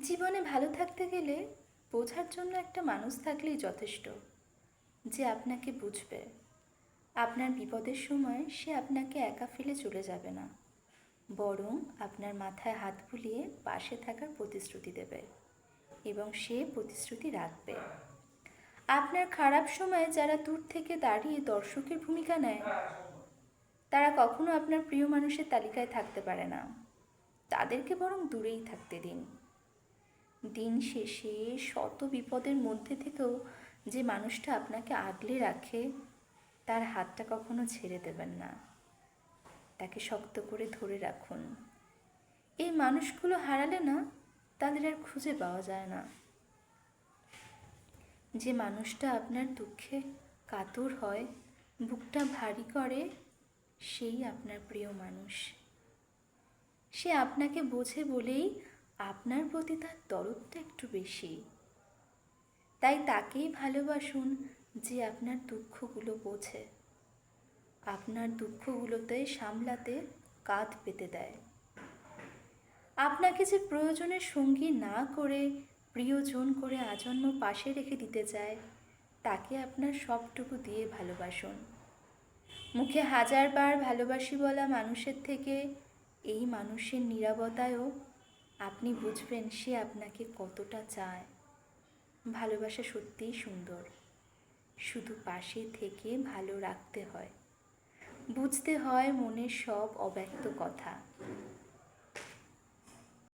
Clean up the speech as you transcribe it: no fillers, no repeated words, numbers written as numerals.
জীবনে ভালো থাকতে গেলে বোঝার জন্য একটা মানুষ থাকলেই যথেষ্ট, যে আপনাকে বুঝবে। আপনার বিপদের সময় সে আপনাকে একা ফেলে চলে যাবে না, বরং আপনার মাথায় হাত বুলিয়ে পাশে থাকার প্রতিশ্রুতি দেবে এবং সে প্রতিশ্রুতি রাখবে। আপনার খারাপ সময়ে যারা দূর থেকে দাঁড়িয়ে দর্শকের ভূমিকা নেয়, তারা কখনো আপনার প্রিয় মানুষের তালিকায় থাকতে পারে না। তাদেরকে বরং দূরেই থাকতে দিন। দিন শেষে শত বিপদের মধ্যে থেকেও যে মানুষটা আপনাকে আগলে রাখে, তার হাতটা কখনো ছেড়ে দেবেন না, তাকে শক্ত করে ধরে রাখুন। এই মানুষগুলো হারালে না, তাদের আর খুঁজে পাওয়া যায় না। যে মানুষটা আপনার দুঃখে কাতর হয়, বুকটা ভারী করে, সেই আপনার প্রিয় মানুষ। সে আপনাকে বোঝে বলেই আপনার প্রতি তার দরদটা একটু বেশি। তাই তাকেই ভালোবাসুন, যে আপনার দুঃখগুলো বোঝে, আপনার দুঃখগুলোতে সামলাতে কাঁধ পেতে দেয়। আপনাকে যে প্রয়োজনের সঙ্গী না করে প্রিয়জন করে আজন্ম পাশে রেখে দিতে চায়, তাকে আপনার সবটুকু দিয়ে ভালোবাসুন। মুখে হাজারবার ভালোবাসি বলা মানুষের থেকে এই মানুষের নীরবতায়ও আপনি বুঝবেন সে আপনাকে কতটা চায়। ভালোবাসা সত্যিই সুন্দর, শুধু পাশে থেকে ভালো রাখতে হয়, বুঝতে হয় মনের সব অব্যক্ত কথা।